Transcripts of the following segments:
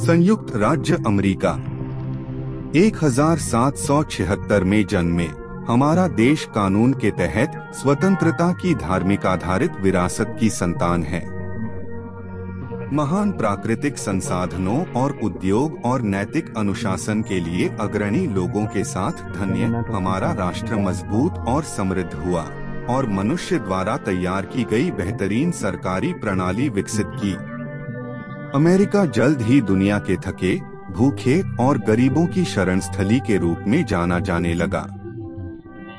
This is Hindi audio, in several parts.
संयुक्त राज्य अमेरिका 1776 में जन्मे हमारा देश कानून के तहत स्वतंत्रता की धार्मिक आधारित विरासत की संतान है। महान प्राकृतिक संसाधनों और उद्योग और नैतिक अनुशासन के लिए अग्रणी लोगों के साथ धन्य हमारा राष्ट्र मजबूत और समृद्ध हुआ और मनुष्य द्वारा तैयार की गई बेहतरीन सरकारी प्रणाली विकसित की। अमेरिका जल्द ही दुनिया के थके, भूखे और गरीबों की शरण स्थली के रूप में जाना जाने लगा।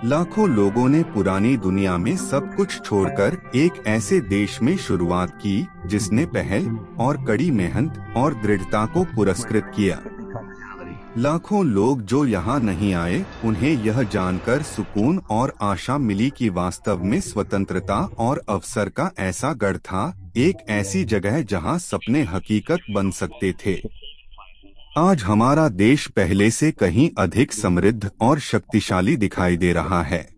लाखों लोगों ने पुरानी दुनिया में सब कुछ छोड़कर एक ऐसे देश में शुरुआत की जिसने पहल और कड़ी मेहनत और दृढ़ता को पुरस्कृत किया। लाखों लोग जो यहाँ नहीं आए, उन्हें यह जानकर सुकून और आशा मिली कि वास्तव में स्वतंत्रता और अवसर का ऐसा गढ़ था, एक ऐसी जगह जहाँ सपने हकीकत बन सकते थे। आज हमारा देश पहले से कहीं अधिक समृद्ध और शक्तिशाली दिखाई दे रहा है।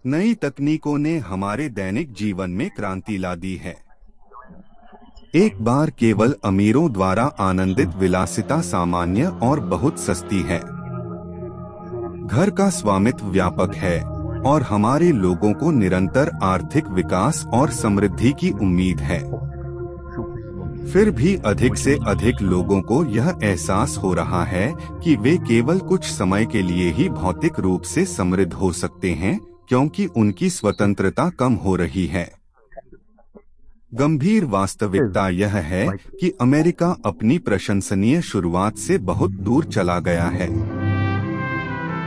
नई तकनीकों ने हमारे दैनिक जीवन में क्रांति ला दी है। एक बार केवल अमीरों द्वारा आनंदित विलासिता सामान्य और बहुत सस्ती है। घर का स्वामित्व व्यापक है और हमारे लोगों को निरंतर आर्थिक विकास और समृद्धि की उम्मीद है। फिर भी अधिक से अधिक लोगों को यह एहसास हो रहा है कि वे केवल कुछ समय के लिए ही भौतिक रूप से समृद्ध हो सकते हैं, क्योंकि उनकी स्वतंत्रता कम हो रही है। गंभीर वास्तविकता यह है कि अमेरिका अपनी प्रशंसनीय शुरुआत से बहुत दूर चला गया है।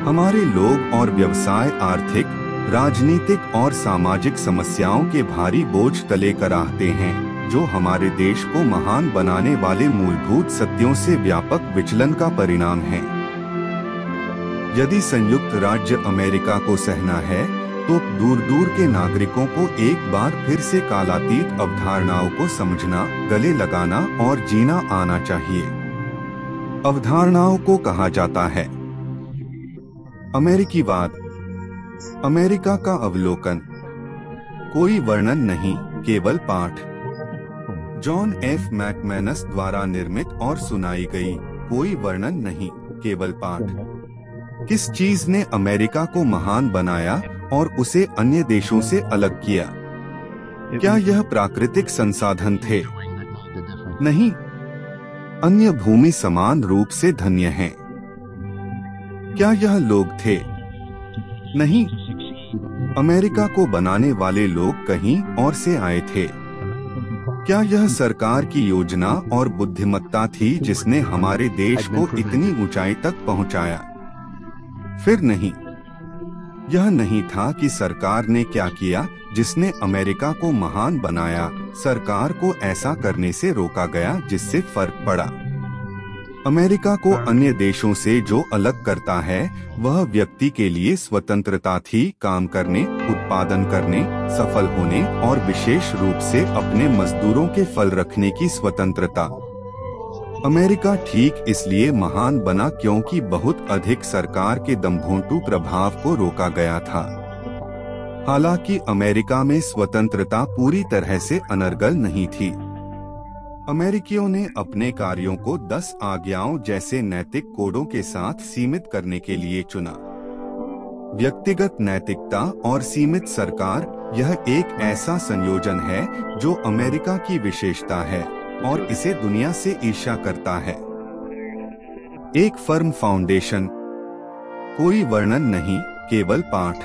हमारे लोग और व्यवसाय आर्थिक, राजनीतिक और सामाजिक समस्याओं के भारी बोझ तले कराहते हैं, जो हमारे देश को महान बनाने वाले मूलभूत सत्यों से व्यापक विचलन का परिणाम है। यदि संयुक्त राज्य अमेरिका को सहना है, तो दूर दूर के नागरिकों को एक बार फिर से कालातीत अवधारणाओं को समझना, गले लगाना और जीना आना चाहिए। अवधारणाओं को कहा जाता है अमेरिकीवाद। अमेरिका का अवलोकन। कोई वर्णन नहीं, केवल पाठ। जॉन एफ मैकमैनस द्वारा निर्मित और सुनाई गई। कोई वर्णन नहीं, केवल पाठ। किस चीज ने अमेरिका को महान बनाया और उसे अन्य देशों से अलग किया? क्या यह प्राकृतिक संसाधन थे? नहीं। अन्य भूमि समान रूप से धन्य हैं। क्या यह लोग थे? नहीं। अमेरिका को बनाने वाले लोग कहीं और से आए थे। क्या यह सरकार की योजना और बुद्धिमत्ता थी जिसने हमारे देश को इतनी ऊंचाई तक पहुंचाया? फिर नहीं। यह नहीं था कि सरकार ने क्या किया जिसने अमेरिका को महान बनाया। सरकार को ऐसा करने से रोका गया जिससे फर्क पड़ा। अमेरिका को अन्य देशों से जो अलग करता है, वह व्यक्ति के लिए स्वतंत्रता थी, काम करने, उत्पादन करने, सफल होने और विशेष रूप से अपने मजदूरों के फल रखने की स्वतंत्रता। अमेरिका ठीक इसलिए महान बना क्योंकि बहुत अधिक सरकार के दमघोंटू प्रभाव को रोका गया था। हालांकि अमेरिका में स्वतंत्रता पूरी तरह से अनर्गल नहीं थी। अमेरिकियों ने अपने कार्यों को 10 आज्ञाओं जैसे नैतिक कोडों के साथ सीमित करने के लिए चुना। व्यक्तिगत नैतिकता और सीमित सरकार, यह एक ऐसा संयोजन है जो अमेरिका की विशेषता है और इसे दुनिया से ईर्ष्या करता है। एक फर्म फाउंडेशन। कोई वर्णन नहीं, केवल पाठ।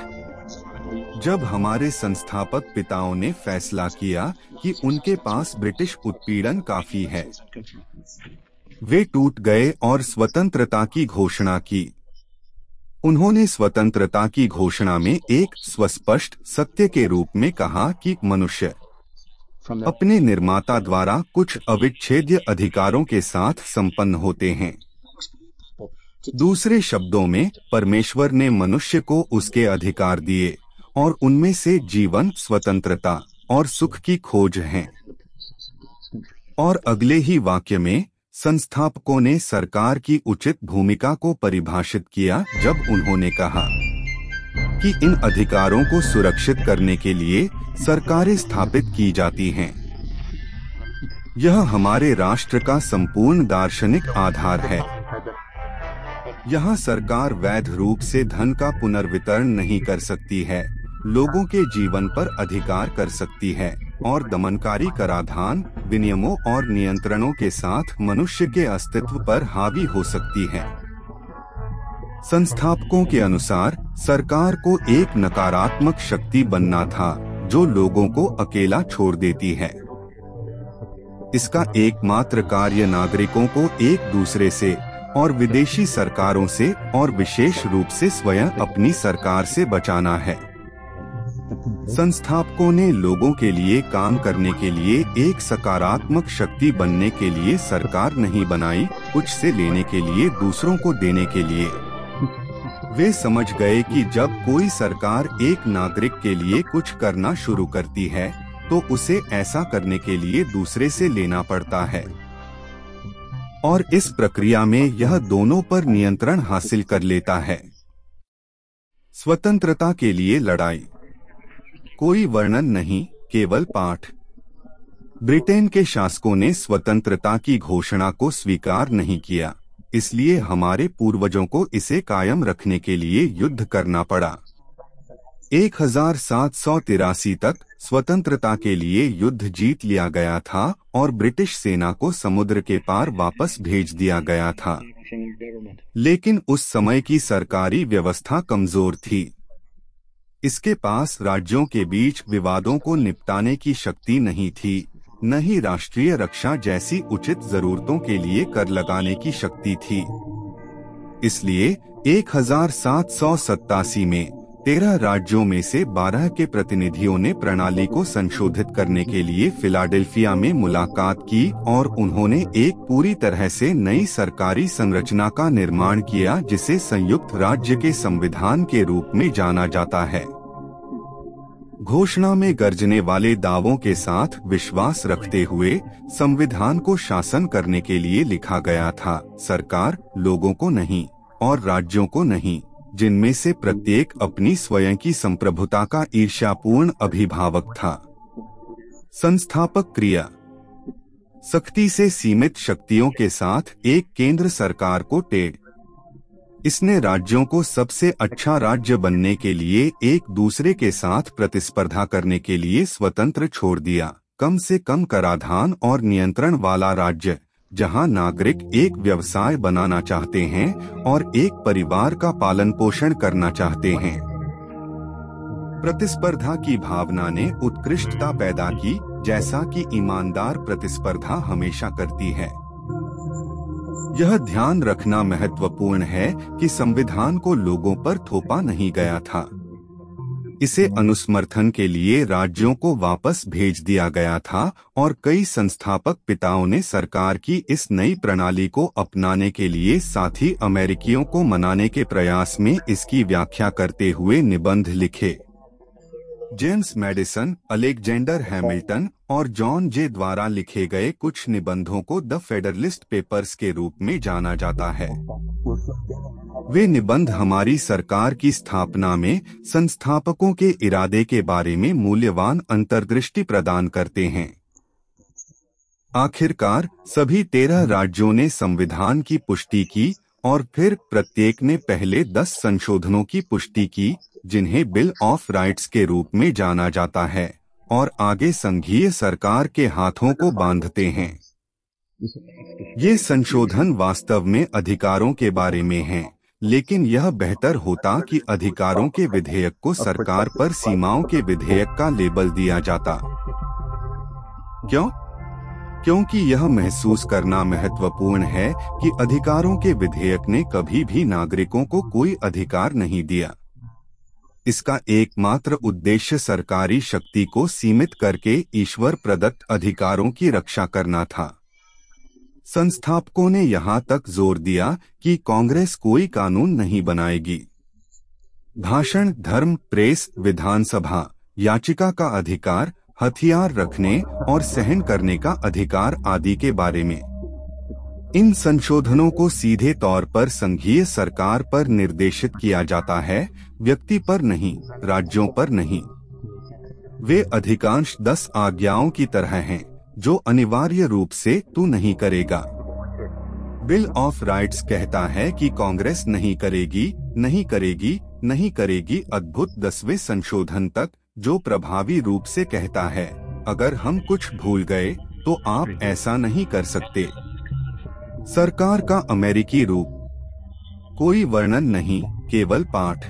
जब हमारे संस्थापक पिताओं ने फैसला किया कि उनके पास ब्रिटिश उत्पीड़न काफी है, वे टूट गए और स्वतंत्रता की घोषणा की। उन्होंने स्वतंत्रता की घोषणा में एक स्वस्पष्ट सत्य के रूप में कहा कि मनुष्य अपने निर्माता द्वारा कुछ अविच्छेद्य अधिकारों के साथ संपन्न होते हैं। दूसरे शब्दों में, परमेश्वर ने मनुष्य को उसके अधिकार दिए और उनमें से जीवन, स्वतंत्रता और सुख की खोज है। और अगले ही वाक्य में संस्थापकों ने सरकार की उचित भूमिका को परिभाषित किया जब उन्होंने कहा कि इन अधिकारों को सुरक्षित करने के लिए सरकारें स्थापित की जाती हैं। यह हमारे राष्ट्र का संपूर्ण दार्शनिक आधार है। यहाँ सरकार वैध रूप से धन का पुनर्वितरण नहीं कर सकती है, लोगों के जीवन पर अधिकार कर सकती है और दमनकारी कराधान, विनियमों और नियंत्रणों के साथ मनुष्य के अस्तित्व पर हावी हो सकती है। संस्थापकों के अनुसार सरकार को एक नकारात्मक शक्ति बनना था जो लोगों को अकेला छोड़ देती है। इसका एकमात्र कार्य नागरिकों को एक दूसरे से और विदेशी सरकारों से और विशेष रूप से स्वयं अपनी सरकार से बचाना है। संस्थापकों ने लोगों के लिए काम करने के लिए एक सकारात्मक शक्ति बनने के लिए सरकार नहीं बनाई, कुछ से लेने के लिए, दूसरों को देने के लिए। वे समझ गए कि जब कोई सरकार एक नागरिक के लिए कुछ करना शुरू करती है तो उसे ऐसा करने के लिए दूसरे से लेना पड़ता है और इस प्रक्रिया में यह दोनों पर नियंत्रण हासिल कर लेता है। स्वतंत्रता के लिए लड़ाई। कोई वर्णन नहीं, केवल पाठ। ब्रिटेन के शासकों ने स्वतंत्रता की घोषणा को स्वीकार नहीं किया, इसलिए हमारे पूर्वजों को इसे कायम रखने के लिए युद्ध करना पड़ा। 1783 तक स्वतंत्रता के लिए युद्ध जीत लिया गया था और ब्रिटिश सेना को समुद्र के पार वापस भेज दिया गया था। लेकिन उस समय की सरकारी व्यवस्था कमजोर थी। इसके पास राज्यों के बीच विवादों को निपटाने की शक्ति नहीं थी, न ही राष्ट्रीय रक्षा जैसी उचित जरूरतों के लिए कर लगाने की शक्ति थी। इसलिए 1787 में 13 राज्यों में से 12 के प्रतिनिधियों ने प्रणाली को संशोधित करने के लिए फिलाडेल्फिया में मुलाकात की और उन्होंने एक पूरी तरह से नई सरकारी संरचना का निर्माण किया जिसे संयुक्त राज्य के संविधान के रूप में जाना जाता है। घोषणा में गर्जने वाले दावों के साथ विश्वास रखते हुए संविधान को शासन करने के लिए लिखा गया था, सरकार लोगों को नहीं और राज्यों को नहीं, जिनमें से प्रत्येक अपनी स्वयं की संप्रभुता का ईर्ष्यापूर्ण अभिभावक था। संस्थापक क्रिया। सख्ती से सीमित शक्तियों के साथ एक केंद्र सरकार को टेढ़। इसने राज्यों को सबसे अच्छा राज्य बनने के लिए एक दूसरे के साथ प्रतिस्पर्धा करने के लिए स्वतंत्र छोड़ दिया। कम से कम कराधान और नियंत्रण वाला राज्य, जहां नागरिक एक व्यवसाय बनाना चाहते हैं और एक परिवार का पालन पोषण करना चाहते हैं। प्रतिस्पर्धा की भावना ने उत्कृष्टता पैदा की, जैसा कि ईमानदार प्रतिस्पर्धा हमेशा करती है। यह ध्यान रखना महत्वपूर्ण है कि संविधान को लोगों पर थोपा नहीं गया था। इसे अनुसमर्थन के लिए राज्यों को वापस भेज दिया गया था और कई संस्थापक पिताओं ने सरकार की इस नई प्रणाली को अपनाने के लिए साथ ही अमेरिकियों को मनाने के प्रयास में इसकी व्याख्या करते हुए निबंध लिखे। जेम्स मैडिसन, अलेक्जेंडर हैमिल्टन और जॉन जे द्वारा लिखे गए कुछ निबंधों को द फेडरलिस्ट पेपर्स के रूप में जाना जाता है। वे निबंध हमारी सरकार की स्थापना में संस्थापकों के इरादे के बारे में मूल्यवान अंतर्दृष्टि प्रदान करते हैं। आखिरकार सभी 13 राज्यों ने संविधान की पुष्टि की और फिर प्रत्येक ने पहले 10 संशोधनों की पुष्टि की, जिन्हें बिल ऑफ राइट्स के रूप में जाना जाता है, और आगे संघीय सरकार के हाथों को बांधते हैं। ये संशोधन वास्तव में अधिकारों के बारे में हैं, लेकिन यह बेहतर होता कि अधिकारों के विधेयक को सरकार पर सीमाओं के विधेयक का लेबल दिया जाता। क्यों? क्योंकि यह महसूस करना महत्वपूर्ण है कि अधिकारों के विधेयक ने कभी भी नागरिकों को कोई अधिकार नहीं दिया। इसका एकमात्र उद्देश्य सरकारी शक्ति को सीमित करके ईश्वर प्रदत्त अधिकारों की रक्षा करना था। संस्थापकों ने यहाँ तक जोर दिया कि कांग्रेस कोई कानून नहीं बनाएगी। भाषण, धर्म, प्रेस, विधानसभा, याचिका का अधिकार, हथियार रखने और सहन करने का अधिकार आदि के बारे में इन संशोधनों को सीधे तौर पर संघीय सरकार पर निर्देशित किया जाता है, व्यक्ति पर नहीं, राज्यों पर नहीं। वे अधिकांश 10 आज्ञाओं की तरह हैं, जो अनिवार्य रूप से तू नहीं करेगा। बिल ऑफ राइट्स कहता है कि कांग्रेस नहीं करेगी, नहीं करेगी, नहीं करेगी, अद्भुत 10वें संशोधन तक, जो प्रभावी रूप से कहता है, अगर हम कुछ भूल गए तो आप ऐसा नहीं कर सकते। सरकार का अमेरिकी रूप, कोई वर्णन नहीं, केवल पाठ।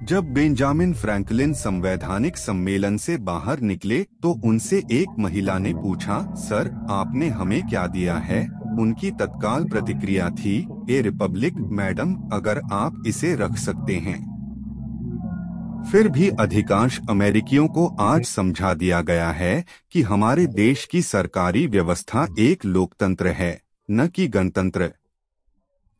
जब बेंजामिन फ्रैंकलिन संवैधानिक सम्मेलन से बाहर निकले तो उनसे एक महिला ने पूछा, सर, आपने हमें क्या दिया है? उनकी तत्काल प्रतिक्रिया थी, ए रिपब्लिक मैडम, अगर आप इसे रख सकते हैं। फिर भी अधिकांश अमेरिकियों को आज समझा दिया गया है कि हमारे देश की सरकारी व्यवस्था एक लोकतंत्र है, न कि गणतंत्र।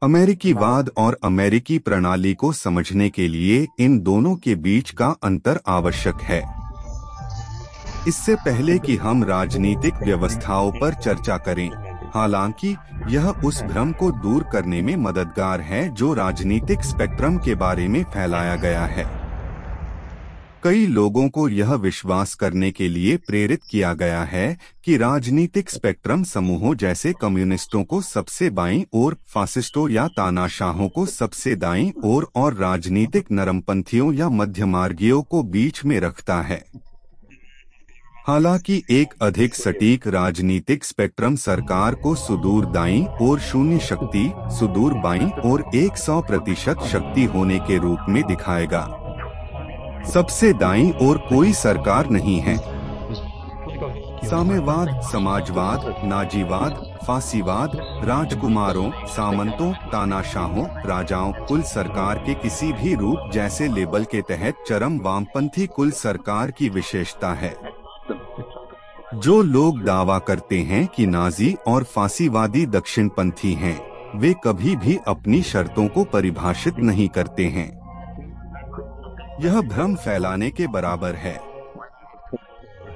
अमेरिकीवाद और अमेरिकी प्रणाली को समझने के लिए इन दोनों के बीच का अंतर आवश्यक है। इससे पहले कि हम राजनीतिक व्यवस्थाओं पर चर्चा करें, हालांकि यह उस भ्रम को दूर करने में मददगार है जो राजनीतिक स्पेक्ट्रम के बारे में फैलाया गया है। कई लोगों को यह विश्वास करने के लिए प्रेरित किया गया है कि राजनीतिक स्पेक्ट्रम समूहों जैसे कम्युनिस्टों को सबसे बाईं ओर, फासिस्टों या तानाशाहों को सबसे दाईं ओर और राजनीतिक नरमपंथियों या मध्यमार्गियों को बीच में रखता है। हालांकि एक अधिक सटीक राजनीतिक स्पेक्ट्रम सरकार को सुदूर दाईं ओर 0 शक्ति, सुदूर बाईं ओर 100% शक्ति होने के रूप में दिखाएगा। सबसे दाईं ओर कोई सरकार नहीं है। साम्यवाद, समाजवाद, नाजीवाद, फासीवाद, राजकुमारों, सामंतों, तानाशाहों, राजाओं, कुल सरकार के किसी भी रूप जैसे लेबल के तहत चरम वामपंथी कुल सरकार की विशेषता है। जो लोग दावा करते हैं कि नाजी और फासीवादी दक्षिणपंथी हैं, वे कभी भी अपनी शर्तों को परिभाषित नहीं करते हैं। यह भ्रम फैलाने के बराबर है।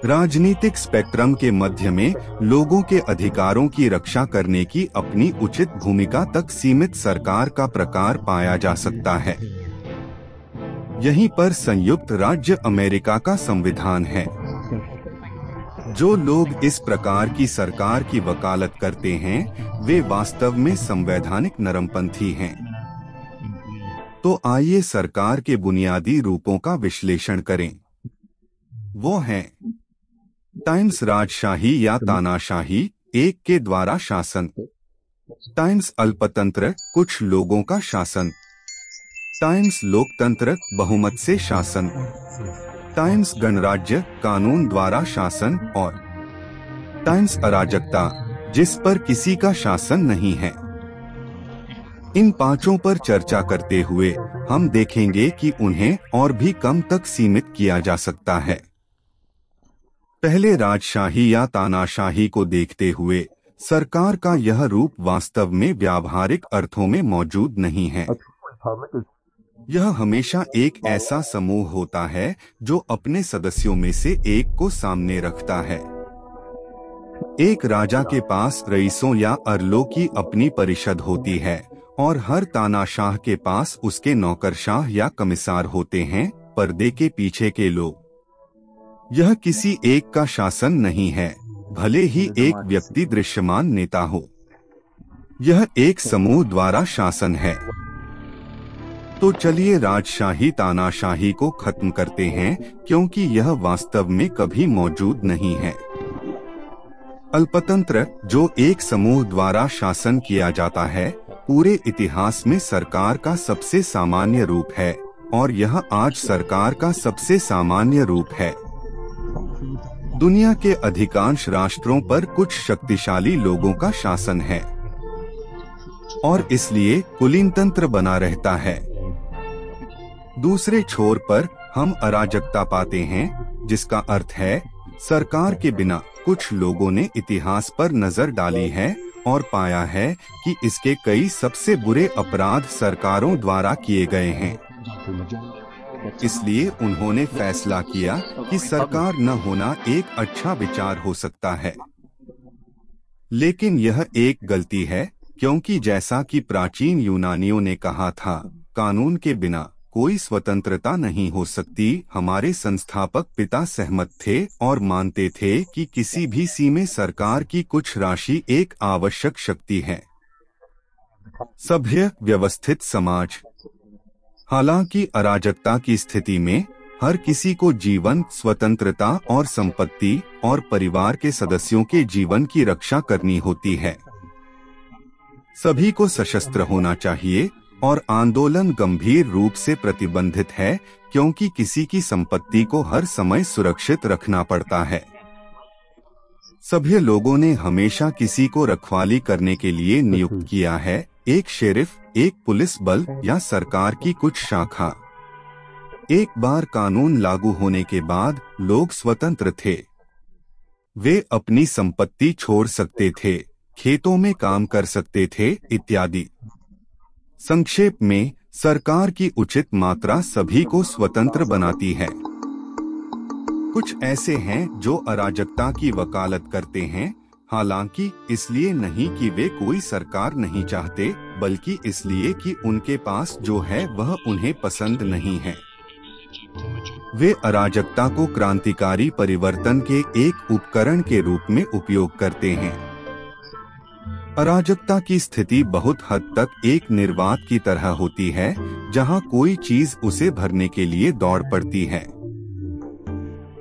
राजनीतिक स्पेक्ट्रम के मध्य में लोगों के अधिकारों की रक्षा करने की अपनी उचित भूमिका तक सीमित सरकार का प्रकार पाया जा सकता है। यहीं पर संयुक्त राज्य अमेरिका का संविधान है। जो लोग इस प्रकार की सरकार की वकालत करते हैं, वे वास्तव में संवैधानिक नरमपंथी हैं। तो आइए सरकार के बुनियादी रूपों का विश्लेषण करें। वो हैं: टाइम्स राजशाही या तानाशाही, एक के द्वारा शासन। टाइम्स अल्पतंत्र, कुछ लोगों का शासन। टाइम्स लोकतंत्र, बहुमत से शासन। टाइम्स गणराज्य, कानून द्वारा शासन। और टाइम्स अराजकता, जिस पर किसी का शासन नहीं है। इन पांचों पर चर्चा करते हुए हम देखेंगे कि उन्हें और भी कम तक सीमित किया जा सकता है। पहले राजशाही या तानाशाही को देखते हुए, सरकार का यह रूप वास्तव में व्यावहारिक अर्थों में मौजूद नहीं है। यह हमेशा एक ऐसा समूह होता है जो अपने सदस्यों में से एक को सामने रखता है। एक राजा के पास रईसों या अरलों की अपनी परिषद होती है और हर तानाशाह के पास उसके नौकरशाह या कमिसार होते हैं, पर्दे के पीछे के लोग। यह किसी एक का शासन नहीं है, भले ही एक व्यक्ति दृश्यमान नेता हो। यह एक समूह द्वारा शासन है। तो चलिए राजशाही तानाशाही को खत्म करते हैं, क्योंकि यह वास्तव में कभी मौजूद नहीं है। अल्पतंत्र, जो एक समूह द्वारा शासन किया जाता है, पूरे इतिहास में सरकार का सबसे सामान्य रूप है और यह आज सरकार का सबसे सामान्य रूप है। दुनिया के अधिकांश राष्ट्रों पर कुछ शक्तिशाली लोगों का शासन है और इसलिए कुलीनतंत्र बना रहता है। दूसरे छोर पर हम अराजकता पाते हैं, जिसका अर्थ है सरकार के बिना कुछ लोगों ने इतिहास पर नजर डाली है और पाया है कि इसके कई सबसे बुरे अपराध सरकारों द्वारा किए गए हैं। इसलिए उन्होंने फैसला किया कि सरकार न होना एक अच्छा विचार हो सकता है। लेकिन यह एक गलती है, क्योंकि जैसा कि प्राचीन यूनानियों ने कहा था, कानून के बिना कोई स्वतंत्रता नहीं हो सकती। हमारे संस्थापक पिता सहमत थे और मानते थे कि किसी भी सीमा में सरकार की कुछ राशि एक आवश्यक शक्ति है। सभ्य व्यवस्थित समाज। हालांकि अराजकता की स्थिति में हर किसी को जीवन, स्वतंत्रता और संपत्ति और परिवार के सदस्यों के जीवन की रक्षा करनी होती है। सभी को सशस्त्र होना चाहिए और आंदोलन गंभीर रूप से प्रतिबंधित है, क्योंकि किसी की संपत्ति को हर समय सुरक्षित रखना पड़ता है। सभ्य लोगों ने हमेशा किसी को रखवाली करने के लिए नियुक्त किया है, एक शेरिफ, एक पुलिस बल या सरकार की कुछ शाखा। एक बार कानून लागू होने के बाद लोग स्वतंत्र थे। वे अपनी संपत्ति छोड़ सकते थे, खेतों में काम कर सकते थे इत्यादि। संक्षेप में, सरकार की उचित मात्रा सभी को स्वतंत्र बनाती है। कुछ ऐसे हैं जो अराजकता की वकालत करते हैं, हालांकि इसलिए नहीं कि वे कोई सरकार नहीं चाहते, बल्कि इसलिए कि उनके पास जो है वह उन्हें पसंद नहीं है। वे अराजकता को क्रांतिकारी परिवर्तन के एक उपकरण के रूप में उपयोग करते हैं। अराजकता की स्थिति बहुत हद तक एक निर्वात की तरह होती है, जहां कोई चीज उसे भरने के लिए दौड़ पड़ती है।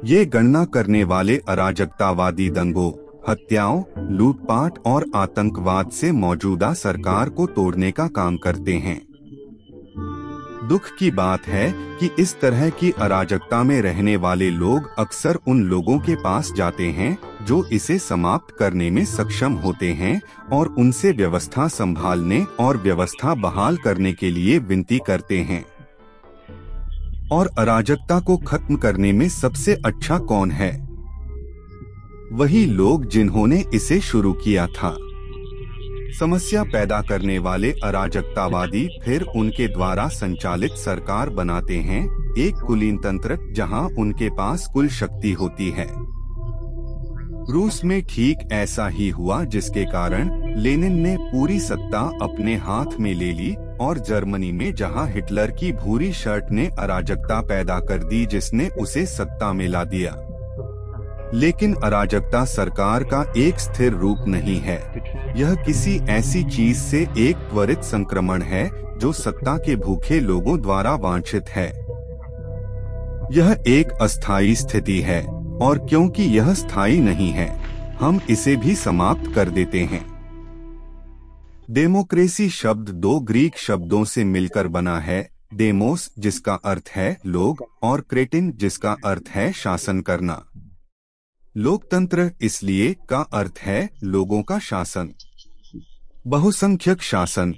ये गणना करने वाले अराजकतावादी दंगों, हत्याओं, लूटपाट और आतंकवाद से मौजूदा सरकार को तोड़ने का काम करते हैं। दुख की बात है कि इस तरह की अराजकता में रहने वाले लोग अक्सर उन लोगों के पास जाते हैं जो इसे समाप्त करने में सक्षम होते हैं और उनसे व्यवस्था संभालने और व्यवस्था बहाल करने के लिए विनती करते हैं। और अराजकता को खत्म करने में सबसे अच्छा कौन है? वही लोग जिन्होंने इसे शुरू किया था। समस्या पैदा करने वाले अराजकतावादी फिर उनके द्वारा संचालित सरकार बनाते हैं, एक कुलीन तंत्र जहां उनके पास कुल शक्ति होती है। रूस में ठीक ऐसा ही हुआ, जिसके कारण लेनिन ने पूरी सत्ता अपने हाथ में ले ली, और जर्मनी में जहां हिटलर की भूरी शर्ट ने अराजकता पैदा कर दी जिसने उसे सत्ता में ला दिया। लेकिन अराजकता सरकार का एक स्थिर रूप नहीं है, यह किसी ऐसी चीज से एक त्वरित संक्रमण है जो सत्ता के भूखे लोगों द्वारा वांछित है। यह एक अस्थायी स्थिति है, और क्योंकि यह स्थायी नहीं है, हम इसे भी समाप्त कर देते हैं। डेमोक्रेसी शब्द दो ग्रीक शब्दों से मिलकर बना है, डेमोस जिसका अर्थ है लोग और क्रेटिन जिसका अर्थ है शासन करना। लोकतंत्र इसलिए का अर्थ है लोगों का शासन, बहुसंख्यक शासन।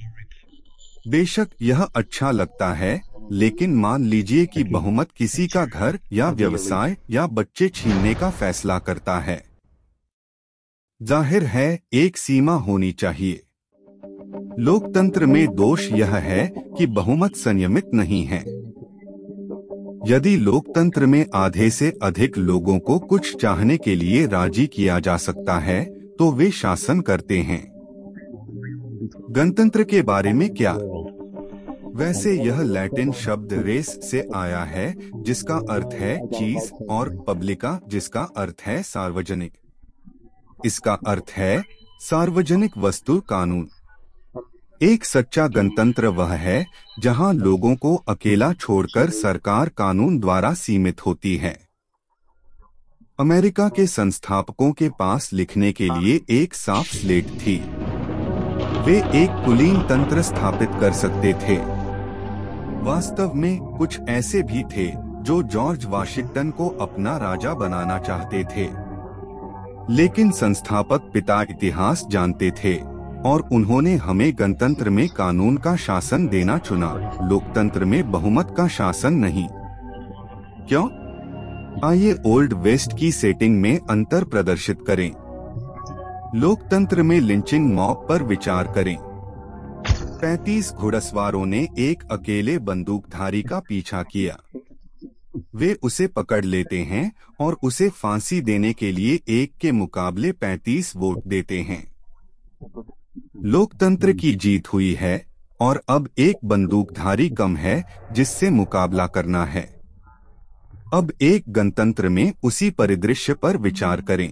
बेशक यह अच्छा लगता है, लेकिन मान लीजिए कि बहुमत किसी का घर या व्यवसाय या बच्चे छीनने का फैसला करता है। जाहिर है एक सीमा होनी चाहिए। लोकतंत्र में दोष यह है कि बहुमत संयमित नहीं है। यदि लोकतंत्र में आधे से अधिक लोगों को कुछ चाहने के लिए राजी किया जा सकता है, तो वे शासन करते हैं। गणतंत्र के बारे में क्या? वैसे यह लैटिन शब्द रेस से आया है, जिसका अर्थ है चीज, और पब्लिका जिसका अर्थ है सार्वजनिक। इसका अर्थ है सार्वजनिक वस्तु, कानून। एक सच्चा गणतंत्र वह है जहां लोगों को अकेला छोड़कर सरकार कानून द्वारा सीमित होती है। अमेरिका के संस्थापकों के पास लिखने के लिए एक साफ स्लेट थी। वे एक कुलीन तंत्र स्थापित कर सकते थे। वास्तव में कुछ ऐसे भी थे जो जॉर्ज वाशिंगटन को अपना राजा बनाना चाहते थे, लेकिन संस्थापक पिता इतिहास जानते थे और उन्होंने हमें गणतंत्र में कानून का शासन देना चुना, लोकतंत्र में बहुमत का शासन नहीं। क्यों? आइए ओल्ड वेस्ट की सेटिंग में अंतर प्रदर्शित करें। लोकतंत्र में लिंचिंग मॉब पर विचार करें। 35 घुड़सवारों ने एक अकेले बंदूकधारी का पीछा किया। वे उसे पकड़ लेते हैं और उसे फांसी देने के लिए एक के मुकाबले 35 वोट देते हैं। लोकतंत्र की जीत हुई है और अब एक बंदूकधारी कम है जिससे मुकाबला करना है। अब एक गणतंत्र में उसी परिदृश्य पर विचार करें।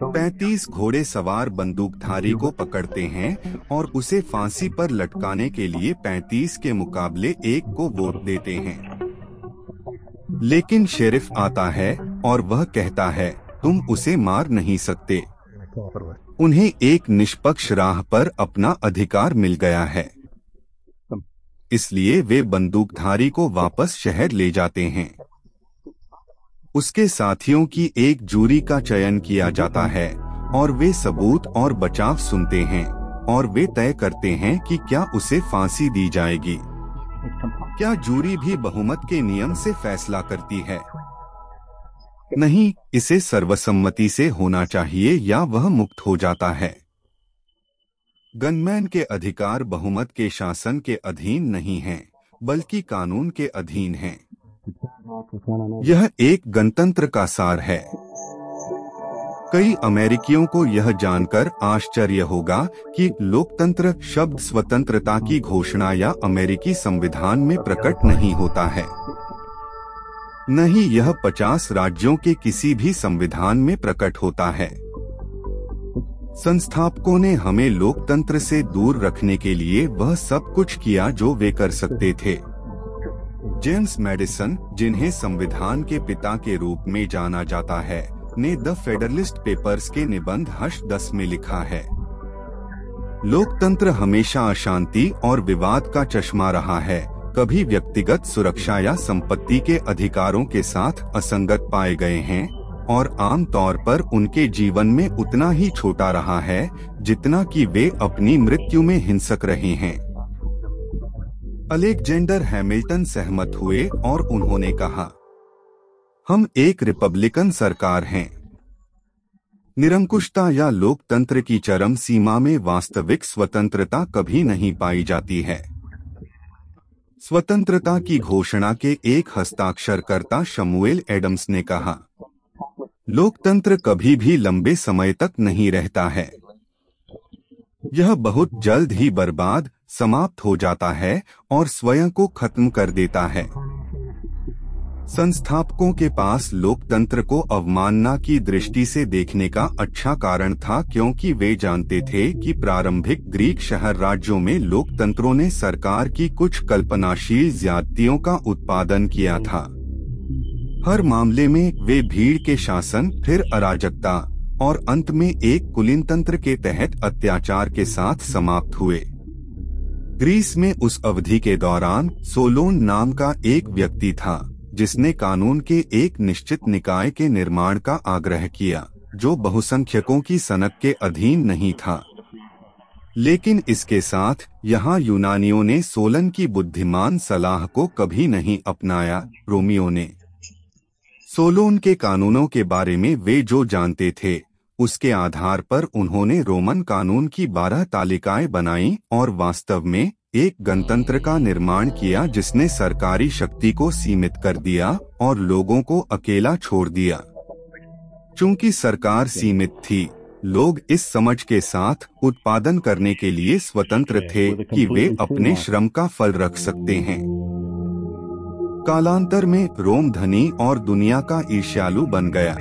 35 घोड़े सवार बंदूकधारी को पकड़ते हैं और उसे फांसी पर लटकाने के लिए 35 के मुकाबले एक को वोट देते हैं। लेकिन शेरिफ आता है और वह कहता है, तुम उसे मार नहीं सकते। उन्हें एक निष्पक्ष राह पर अपना अधिकार मिल गया है, इसलिए वे बंदूकधारी को वापस शहर ले जाते हैं। उसके साथियों की एक जूरी का चयन किया जाता है और वे सबूत और बचाव सुनते हैं और वे तय करते हैं कि क्या उसे फांसी दी जाएगी। क्या जूरी भी बहुमत के नियम से फैसला करती है? नहीं, इसे सर्वसम्मति से होना चाहिए या वह मुक्त हो जाता है। गनमैन के अधिकार बहुमत के शासन के अधीन नहीं हैं, बल्कि कानून के अधीन हैं। यह एक गणतंत्र का सार है। कई अमेरिकियों को यह जानकर आश्चर्य होगा कि लोकतंत्र शब्द स्वतंत्रता की घोषणा या अमेरिकी संविधान में प्रकट नहीं होता है। न ही यह 50 राज्यों के किसी भी संविधान में प्रकट होता है। संस्थापकों ने हमें लोकतंत्र से दूर रखने के लिए वह सब कुछ किया जो वे कर सकते थे। जेम्स मैडिसन, जिन्हें संविधान के पिता के रूप में जाना जाता है, ने द फेडरलिस्ट पेपर्स के निबंध #10 में लिखा है, लोकतंत्र हमेशा अशांति और विवाद का चश्मा रहा है, कभी व्यक्तिगत सुरक्षा या संपत्ति के अधिकारों के साथ असंगत पाए गए हैं और आम तौर पर उनके जीवन में उतना ही छोटा रहा है जितना कि वे अपनी मृत्यु में हिंसक रहे हैं। अलेक्जेंडर हैमिल्टन सहमत हुए और उन्होंने कहा, हम एक रिपब्लिकन सरकार हैं। निरंकुशता या लोकतंत्र की चरम सीमा में वास्तविक स्वतंत्रता कभी नहीं पाई जाती है। स्वतंत्रता की घोषणा के एक हस्ताक्षरकर्ता शमूएल एडम्स ने कहा, लोकतंत्र कभी भी लंबे समय तक नहीं रहता है। यह बहुत जल्द ही बर्बाद, समाप्त हो जाता है और स्वयं को खत्म कर देता है। संस्थापकों के पास लोकतंत्र को अवमानना की दृष्टि से देखने का अच्छा कारण था, क्योंकि वे जानते थे कि प्रारंभिक ग्रीक शहर राज्यों में लोकतंत्रों ने सरकार की कुछ कल्पनाशील ज्यादतियों का उत्पादन किया था। हर मामले में वे भीड़ के शासन, फिर अराजकता और अंत में एक कुलीनतंत्र के तहत अत्याचार के साथ समाप्त हुए। ग्रीस में उस अवधि के दौरान सोलोन नाम का एक व्यक्ति था जिसने कानून के एक निश्चित निकाय के निर्माण का आग्रह किया जो बहुसंख्यकों की सनक के अधीन नहीं था। लेकिन इसके साथ यहाँ यूनानियों ने सोलन की बुद्धिमान सलाह को कभी नहीं अपनाया। रोमियो ने सोलोन के कानूनों के बारे में वे जो जानते थे उसके आधार पर उन्होंने रोमन कानून की 12 तालिकाएं बनाई और वास्तव में एक गणतंत्र का निर्माण किया जिसने सरकारी शक्ति को सीमित कर दिया और लोगों को अकेला छोड़ दिया। चूंकि सरकार सीमित थी, लोग इस समझ के साथ उत्पादन करने के लिए स्वतंत्र थे कि वे अपने श्रम का फल रख सकते हैं। कालांतर में रोम धनी और दुनिया का ईर्ष्यालु बन गया।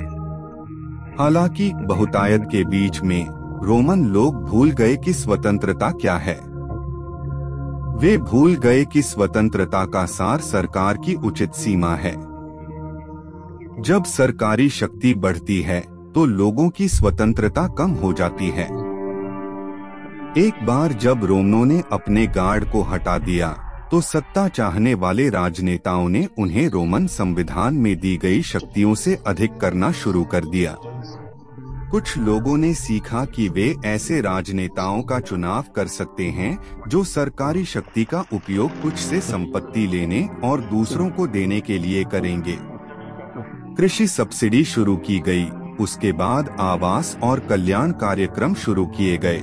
हालांकि बहुतायत के बीच में रोमन लोग भूल गए कि स्वतंत्रता क्या है। वे भूल गए कि स्वतंत्रता का सार सरकार की उचित सीमा है। जब सरकारी शक्ति बढ़ती है तो लोगों की स्वतंत्रता कम हो जाती है। एक बार जब रोमनों ने अपने गार्ड को हटा दिया तो सत्ता चाहने वाले राजनेताओं ने उन्हें रोमन संविधान में दी गई शक्तियों से अधिक करना शुरू कर दिया। कुछ लोगों ने सीखा कि वे ऐसे राजनेताओं का चुनाव कर सकते हैं जो सरकारी शक्ति का उपयोग कुछ से संपत्ति लेने और दूसरों को देने के लिए करेंगे। कृषि सब्सिडी शुरू की गई, उसके बाद आवास और कल्याण कार्यक्रम शुरू किए गए।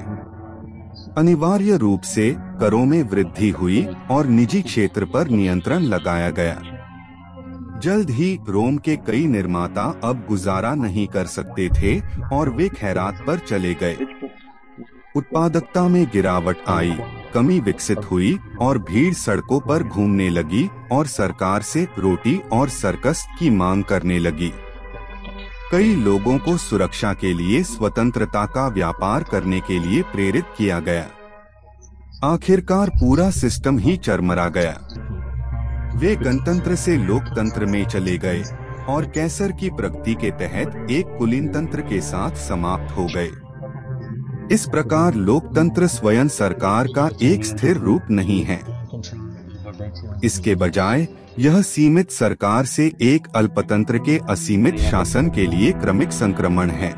अनिवार्य रूप से करों में वृद्धि हुई और निजी क्षेत्र पर नियंत्रण लगाया गया। जल्द ही रोम के कई निर्माता अब गुजारा नहीं कर सकते थे और वे खैरात पर चले गए। उत्पादकता में गिरावट आई, कमी विकसित हुई और भीड़ सड़कों पर घूमने लगी और सरकार से रोटी और सर्कस की मांग करने लगी। कई लोगों को सुरक्षा के लिए स्वतंत्रता का व्यापार करने के लिए प्रेरित किया गया। आखिरकार पूरा सिस्टम ही चरमरा गया। वे गणतंत्र से लोकतंत्र में चले गए और कैसर की प्रगति के तहत एक कुलीन तंत्र के साथ समाप्त हो गए। इस प्रकार लोकतंत्र स्वयं सरकार का एक स्थिर रूप नहीं है। इसके बजाय यह सीमित सरकार से एक अल्पतंत्र के असीमित शासन के लिए क्रमिक संक्रमण है।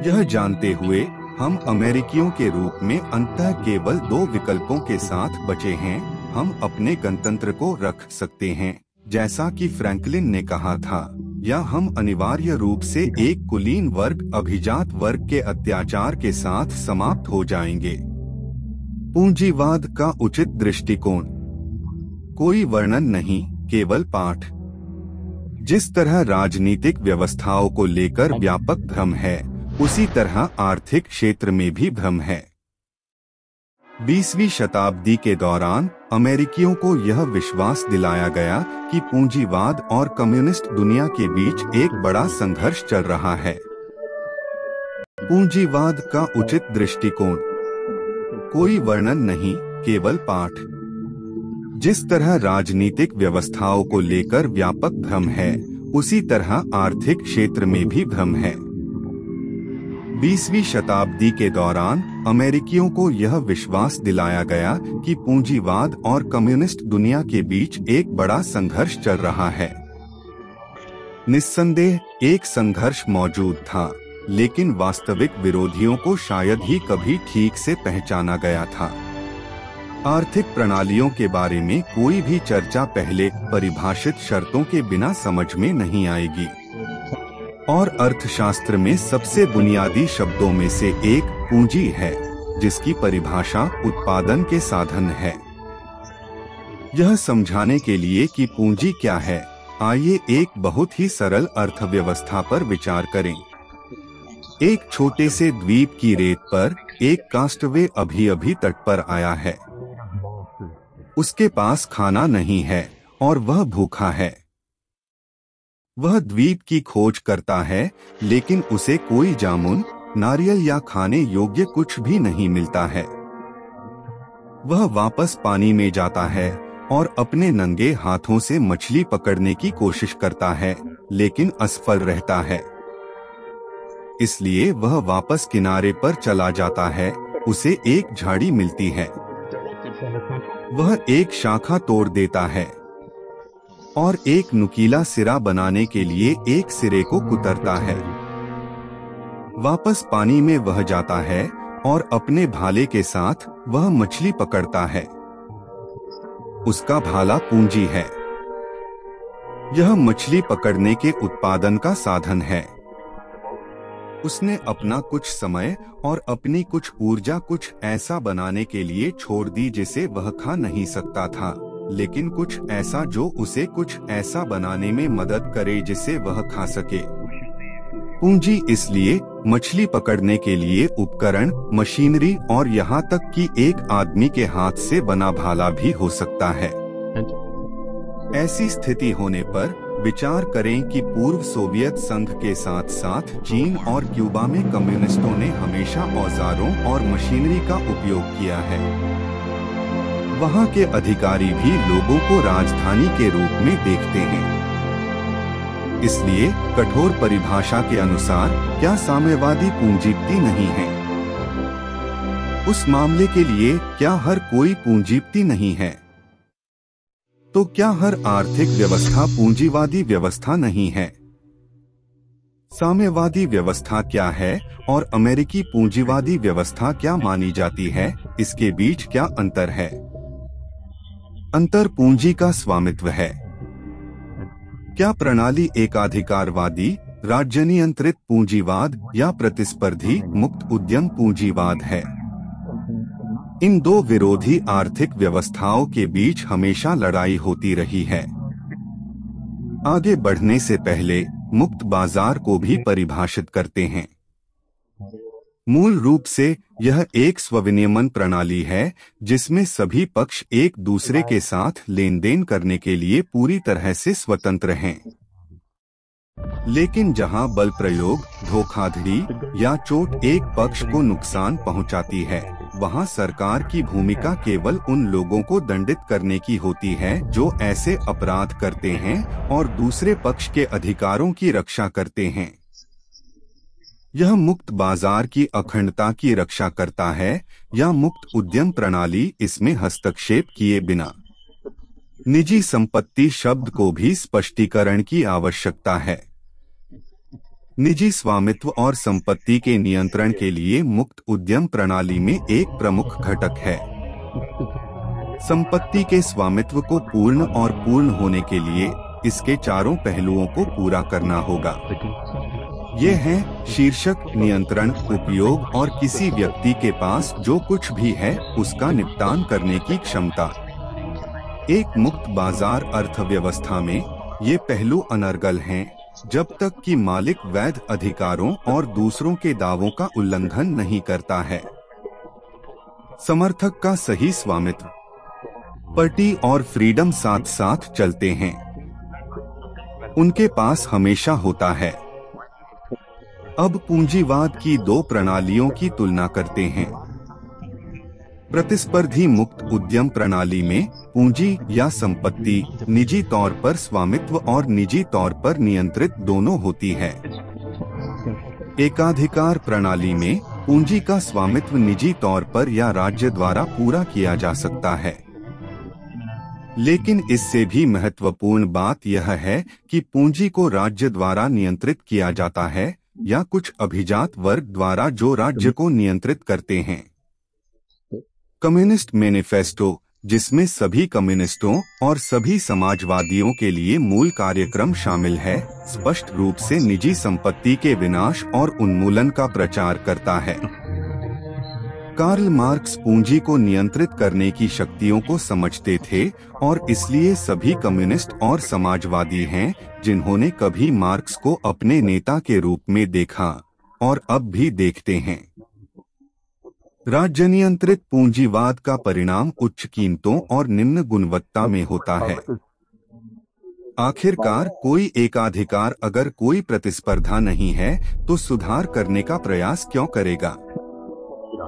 यह जानते हुए हम अमेरिकियों के रूप में अंततः केवल दो विकल्पों के साथ बचे हैं। हम अपने गणतंत्र को रख सकते हैं, जैसा कि फ्रैंकलिन ने कहा था, या हम अनिवार्य रूप से एक कुलीन वर्ग अभिजात वर्ग के अत्याचार के साथ समाप्त हो जाएंगे। पूंजीवाद का उचित दृष्टिकोण। कोई वर्णन नहीं, केवल पाठ। जिस तरह राजनीतिक व्यवस्थाओं को लेकर व्यापक भ्रम है, उसी तरह आर्थिक क्षेत्र में भी भ्रम है। 20वीं शताब्दी के दौरान अमेरिकियों को यह विश्वास दिलाया गया कि पूंजीवाद और कम्युनिस्ट दुनिया के बीच एक बड़ा संघर्ष चल रहा है। पूंजीवाद का उचित दृष्टिकोण। कोई वर्णन नहीं, केवल पाठ। जिस तरह राजनीतिक व्यवस्थाओं को लेकर व्यापक भ्रम है, उसी तरह आर्थिक क्षेत्र में भी भ्रम है। 20वीं शताब्दी के दौरान अमेरिकियों को यह विश्वास दिलाया गया कि पूंजीवाद और कम्युनिस्ट दुनिया के बीच एक बड़ा संघर्ष चल रहा है। निस्संदेह एक संघर्ष मौजूद था, लेकिन वास्तविक विरोधियों को शायद ही कभी ठीक से पहचाना गया था। आर्थिक प्रणालियों के बारे में कोई भी चर्चा पहले परिभाषित शर्तों के बिना समझ में नहीं आएगी, और अर्थशास्त्र में सबसे बुनियादी शब्दों में से एक पूंजी है, जिसकी परिभाषा उत्पादन के साधन है। यह समझाने के लिए कि पूंजी क्या है, आइए एक बहुत ही सरल अर्थव्यवस्था पर विचार करें। एक छोटे से द्वीप की रेत पर एक कास्टवे अभी-अभी तट पर आया है। उसके पास खाना नहीं है और वह भूखा है। वह द्वीप की खोज करता है, लेकिन उसे कोई जामुन, नारियल या खाने योग्य कुछ भी नहीं मिलता है। वह वापस पानी में जाता है और अपने नंगे हाथों से मछली पकड़ने की कोशिश करता है, लेकिन असफल रहता है। इसलिए वह वापस किनारे पर चला जाता है। उसे एक झाड़ी मिलती है। वह एक शाखा तोड़ देता है और एक नुकीला सिरा बनाने के लिए एक सिरे को कुतरता है। वापस पानी में वह जाता है और अपने भाले के साथ वह मछली पकड़ता है। उसका भाला पूंजी है। यह मछली पकड़ने के उत्पादन का साधन है। उसने अपना कुछ समय और अपनी कुछ ऊर्जा कुछ ऐसा बनाने के लिए छोड़ दी जिसे वह खा नहीं सकता था, लेकिन कुछ ऐसा जो उसे कुछ ऐसा बनाने में मदद करे जिसे वह खा सके। पूंजी इसलिए मछली पकड़ने के लिए उपकरण, मशीनरी और यहाँ तक कि एक आदमी के हाथ से बना भाला भी हो सकता है। ऐसी स्थिति होने पर विचार करें कि पूर्व सोवियत संघ के साथ साथ चीन और क्यूबा में कम्युनिस्टों ने हमेशा औजारों और मशीनरी का उपयोग किया है। वहाँ के अधिकारी भी लोगों को राजधानी के रूप में देखते हैं। इसलिए कठोर परिभाषा के अनुसार क्या साम्यवादी पूंजीपति नहीं है? उस मामले के लिए क्या हर कोई पूंजीपति नहीं है? तो क्या हर आर्थिक व्यवस्था पूंजीवादी व्यवस्था नहीं है? साम्यवादी व्यवस्था क्या है और अमेरिकी पूंजीवादी व्यवस्था क्या मानी जाती है? इसके बीच क्या अंतर है? अंतर पूंजी का स्वामित्व है। क्या प्रणाली एकाधिकारवादी, राज्य नियंत्रित पूंजीवाद या प्रतिस्पर्धी मुक्त उद्यम पूंजीवाद है? इन दो विरोधी आर्थिक व्यवस्थाओं के बीच हमेशा लड़ाई होती रही है। आगे बढ़ने से पहले मुक्त बाजार को भी परिभाषित करते हैं। मूल रूप से यह एक स्वविनियमन प्रणाली है जिसमें सभी पक्ष एक दूसरे के साथ लेन देन करने के लिए पूरी तरह से स्वतंत्र हैं। लेकिन जहां बल प्रयोग, धोखाधड़ी या चोट एक पक्ष को नुकसान पहुंचाती है, वहां सरकार की भूमिका केवल उन लोगों को दंडित करने की होती है जो ऐसे अपराध करते हैं और दूसरे पक्ष के अधिकारों की रक्षा करते हैं। यह मुक्त बाजार की अखंडता की रक्षा करता है या मुक्त उद्यम प्रणाली इसमें हस्तक्षेप किए बिना। निजी संपत्ति शब्द को भी स्पष्टीकरण की आवश्यकता है। निजी स्वामित्व और संपत्ति के नियंत्रण के लिए मुक्त उद्यम प्रणाली में एक प्रमुख घटक है। संपत्ति के स्वामित्व को पूर्ण और पूर्ण होने के लिए इसके चारों पहलुओं को पूरा करना होगा। ये हैं शीर्षक, नियंत्रण, उपयोग और किसी व्यक्ति के पास जो कुछ भी है उसका निपटान करने की क्षमता। एक मुक्त बाजार अर्थव्यवस्था में ये पहलू अनर्गल हैं जब तक कि मालिक वैध अधिकारों और दूसरों के दावों का उल्लंघन नहीं करता है। समर्थक का सही स्वामित्व, प्रॉपर्टी और फ्रीडम साथ साथ चलते हैं, उनके पास हमेशा होता है। अब पूंजीवाद की दो प्रणालियों की तुलना करते हैं। प्रतिस्पर्धी मुक्त उद्यम प्रणाली में पूंजी या संपत्ति निजी तौर पर स्वामित्व और निजी तौर पर नियंत्रित दोनों होती है। एकाधिकार प्रणाली में पूंजी का स्वामित्व निजी तौर पर या राज्य द्वारा पूरा किया जा सकता है। लेकिन इससे भी महत्वपूर्ण बात यह है कि पूंजी को राज्य द्वारा नियंत्रित किया जाता है या कुछ अभिजात वर्ग द्वारा जो राज्य को नियंत्रित करते हैं। कम्युनिस्ट मैनिफेस्टो, जिसमें सभी कम्युनिस्टों और सभी समाजवादियों के लिए मूल कार्यक्रम शामिल है, स्पष्ट रूप से निजी संपत्ति के विनाश और उन्मूलन का प्रचार करता है। कार्ल मार्क्स पूंजी को नियंत्रित करने की शक्तियों को समझते थे और इसलिए सभी कम्युनिस्ट और समाजवादी हैं जिन्होंने कभी मार्क्स को अपने नेता के रूप में देखा और अब भी देखते हैं। राज्य नियंत्रित पूंजीवाद का परिणाम उच्च कीमतों और निम्न गुणवत्ता में होता है। आखिरकार कोई एकाधिकार अगर कोई प्रतिस्पर्धा नहीं है तो सुधार करने का प्रयास क्यों करेगा?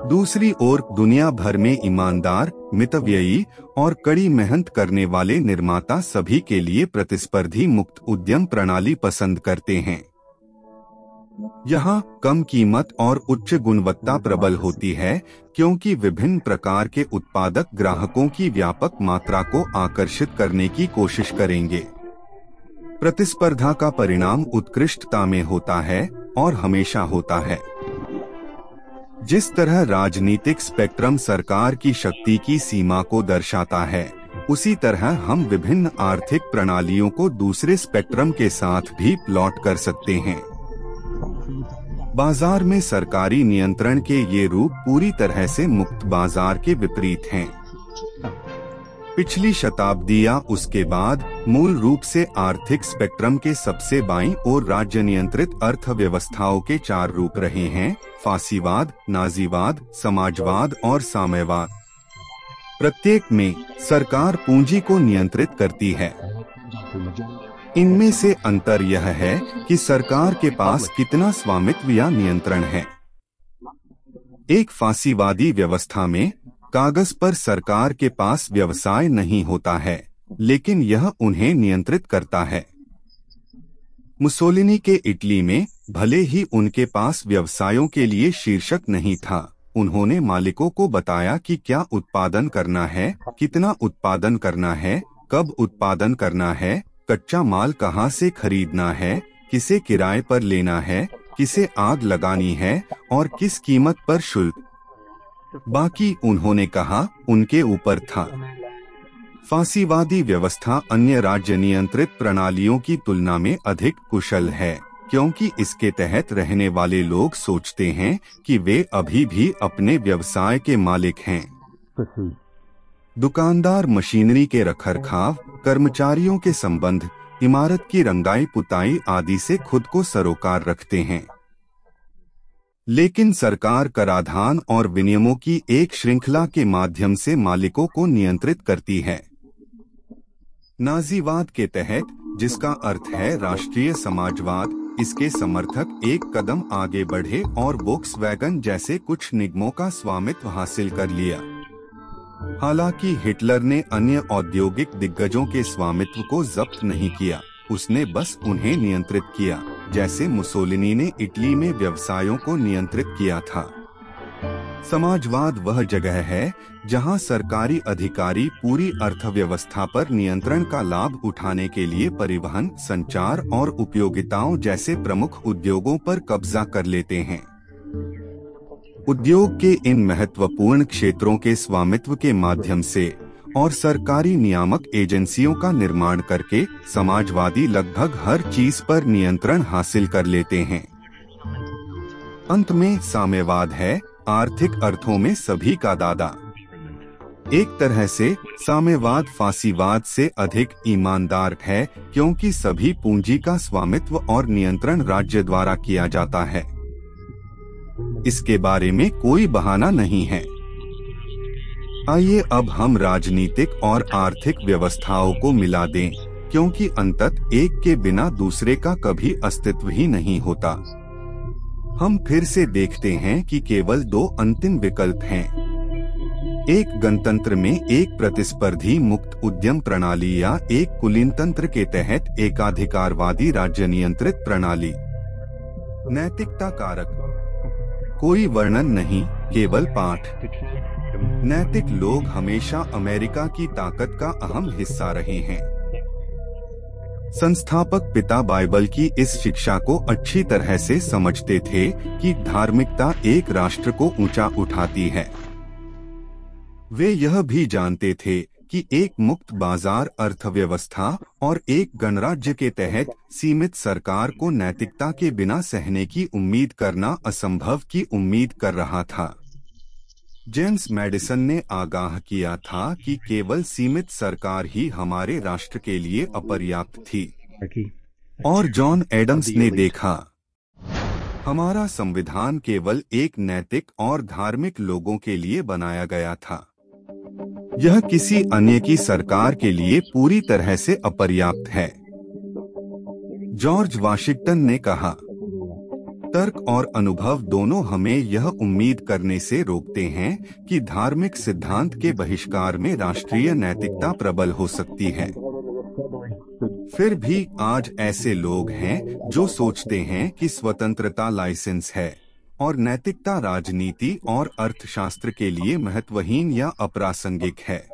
दूसरी ओर दुनिया भर में ईमानदार, मितव्ययी और कड़ी मेहनत करने वाले निर्माता सभी के लिए प्रतिस्पर्धी मुक्त उद्यम प्रणाली पसंद करते हैं। यहाँ कम कीमत और उच्च गुणवत्ता प्रबल होती है क्योंकि विभिन्न प्रकार के उत्पादक ग्राहकों की व्यापक मात्रा को आकर्षित करने की कोशिश करेंगे। प्रतिस्पर्धा का परिणाम उत्कृष्टता में होता है और हमेशा होता है। जिस तरह राजनीतिक स्पेक्ट्रम सरकार की शक्ति की सीमा को दर्शाता है, उसी तरह हम विभिन्न आर्थिक प्रणालियों को दूसरे स्पेक्ट्रम के साथ भी प्लॉट कर सकते हैं। बाजार में सरकारी नियंत्रण के ये रूप पूरी तरह से मुक्त बाजार के विपरीत हैं। पिछली शताब्दी या उसके बाद मूल रूप से आर्थिक स्पेक्ट्रम के सबसे बाईं ओर राज्य नियंत्रित अर्थव्यवस्थाओं के चार रूप रहे हैं: फासीवाद, नाजीवाद, समाजवाद और साम्यवाद। प्रत्येक में सरकार पूंजी को नियंत्रित करती है। इनमें से अंतर यह है कि सरकार के पास कितना स्वामित्व या नियंत्रण है। एक फासीवादी व्यवस्था में कागज पर सरकार के पास व्यवसाय नहीं होता है, लेकिन यह उन्हें नियंत्रित करता है। मुसोलिनी के इटली में भले ही उनके पास व्यवसायों के लिए शीर्षक नहीं था, उन्होंने मालिकों को बताया कि क्या उत्पादन करना है, कितना उत्पादन करना है, कब उत्पादन करना है, कच्चा माल कहाँ से खरीदना है, किसे किराए पर लेना है, किसे आग लगानी है और किस कीमत पर शुल्क। बाकी उन्होंने कहा उनके ऊपर था। फासीवादी व्यवस्था अन्य राज्य नियंत्रित प्रणालियों की तुलना में अधिक कुशल है क्योंकि इसके तहत रहने वाले लोग सोचते हैं कि वे अभी भी अपने व्यवसाय के मालिक हैं। दुकानदार मशीनरी के रखरखाव, कर्मचारियों के संबंध, इमारत की रंगाई पुताई आदि से खुद को सरोकार रखते हैं। लेकिन सरकार कराधान और विनियमों की एक श्रृंखला के माध्यम से मालिकों को नियंत्रित करती है। नाजीवाद के तहत, जिसका अर्थ है राष्ट्रीय समाजवाद, इसके समर्थक एक कदम आगे बढ़े और वोक्सवैगन जैसे कुछ निगमों का स्वामित्व हासिल कर लिया। हालांकि हिटलर ने अन्य औद्योगिक दिग्गजों के स्वामित्व को जब्त नहीं किया, उसने बस उन्हें नियंत्रित किया, जैसे मुसोलिनी ने इटली में व्यवसायों को नियंत्रित किया था। समाजवाद वह जगह है जहां सरकारी अधिकारी पूरी अर्थव्यवस्था पर नियंत्रण का लाभ उठाने के लिए परिवहन, संचार और उपयोगिताओं जैसे प्रमुख उद्योगों पर कब्जा कर लेते हैं। उद्योग के इन महत्वपूर्ण क्षेत्रों के स्वामित्व के माध्यम से और सरकारी नियामक एजेंसियों का निर्माण करके समाजवादी लगभग हर चीज पर नियंत्रण हासिल कर लेते हैं। अंत में साम्यवाद है, आर्थिक अर्थों में सभी का दादा। एक तरह से साम्यवाद फासीवाद से अधिक ईमानदार है, क्योंकि सभी पूंजी का स्वामित्व और नियंत्रण राज्य द्वारा किया जाता है। इसके बारे में कोई बहाना नहीं है। आइए अब हम राजनीतिक और आर्थिक व्यवस्थाओं को मिला दें, क्योंकि अंततः एक के बिना दूसरे का कभी अस्तित्व ही नहीं होता। हम फिर से देखते हैं कि केवल दो अंतिम विकल्प हैं। एक गणतंत्र में एक प्रतिस्पर्धी मुक्त उद्यम प्रणाली या एक कुलीनतंत्र के तहत एकाधिकारवादी राज्य नियंत्रित प्रणाली। नैतिकता कारक कोई वर्णन नहीं, केवल पाठ। नैतिक लोग हमेशा अमेरिका की ताकत का अहम हिस्सा रहे हैं। संस्थापक पिता बाइबल की इस शिक्षा को अच्छी तरह से समझते थे कि धार्मिकता एक राष्ट्र को ऊंचा उठाती है। वे यह भी जानते थे कि एक मुक्त बाजार अर्थव्यवस्था और एक गणराज्य के तहत सीमित सरकार को नैतिकता के बिना सहने की उम्मीद करना असंभव की उम्मीद कर रहा था। जेम्स मैडिसन ने आगाह किया था कि केवल सीमित सरकार ही हमारे राष्ट्र के लिए अपर्याप्त थी, और जॉन एडम्स ने देखा, हमारा संविधान केवल एक नैतिक और धार्मिक लोगों के लिए बनाया गया था। यह किसी अन्य की सरकार के लिए पूरी तरह से अपर्याप्त है। जॉर्ज वाशिंगटन ने कहा, तर्क और अनुभव दोनों हमें यह उम्मीद करने से रोकते हैं कि धार्मिक सिद्धांत के बहिष्कार में राष्ट्रीय नैतिकता प्रबल हो सकती है। फिर भी आज ऐसे लोग हैं जो सोचते हैं कि स्वतंत्रता लाइसेंस है और नैतिकता राजनीति और अर्थशास्त्र के लिए महत्वहीन या अप्रासंगिक है।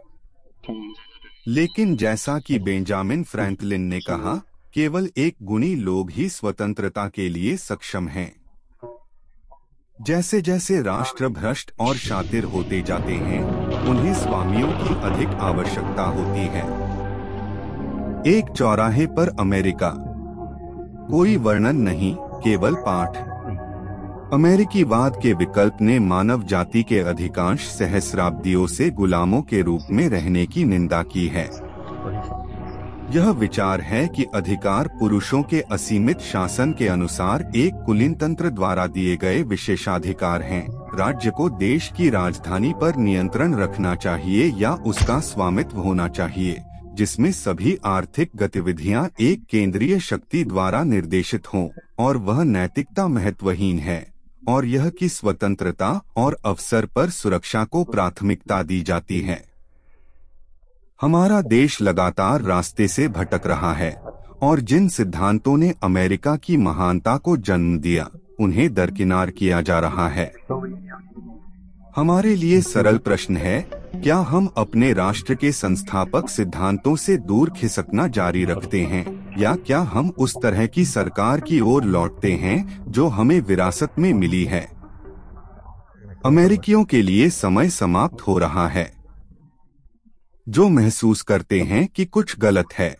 लेकिन जैसा कि बेंजामिन फ्रैंकलिन ने कहा, केवल एक गुणी लोग ही स्वतंत्रता के लिए सक्षम हैं। जैसे जैसे राष्ट्र भ्रष्ट और शातिर होते जाते हैं, उन्हें स्वामियों की अधिक आवश्यकता होती है। एक चौराहे पर अमेरिका। कोई वर्णन नहीं, केवल पाठ। अमेरिकीवाद के विकल्प ने मानव जाति के अधिकांश सहस्राब्दियों से गुलामों के रूप में रहने की निंदा की है। यह विचार है कि अधिकार पुरुषों के असीमित शासन के अनुसार एक कुलीनतंत्र द्वारा दिए गए विशेषाधिकार हैं। राज्य को देश की राजधानी पर नियंत्रण रखना चाहिए या उसका स्वामित्व होना चाहिए, जिसमें सभी आर्थिक गतिविधियां एक केंद्रीय शक्ति द्वारा निर्देशित हों, और वह नैतिकता महत्वहीन है, और यह कि स्वतंत्रता और अवसर पर सुरक्षा को प्राथमिकता दी जाती है। हमारा देश लगातार रास्ते से भटक रहा है, और जिन सिद्धांतों ने अमेरिका की महानता को जन्म दिया, उन्हें दरकिनार किया जा रहा है। हमारे लिए सरल प्रश्न है, क्या हम अपने राष्ट्र के संस्थापक सिद्धांतों से दूर खिसकना जारी रखते हैं, या क्या हम उस तरह की सरकार की ओर लौटते हैं जो हमें विरासत में मिली है? अमेरिकियों के लिए समय समाप्त हो रहा है। जो महसूस करते हैं कि कुछ गलत है,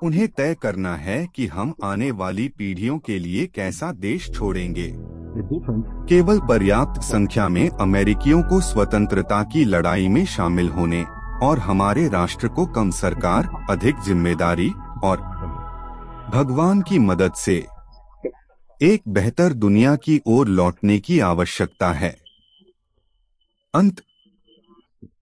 उन्हें तय करना है कि हम आने वाली पीढ़ियों के लिए कैसा देश छोड़ेंगे। केवल पर्याप्त संख्या में अमेरिकियों को स्वतंत्रता की लड़ाई में शामिल होने और हमारे राष्ट्र को कम सरकार, अधिक जिम्मेदारी और भगवान की मदद से एक बेहतर दुनिया की ओर लौटने की आवश्यकता है। अंत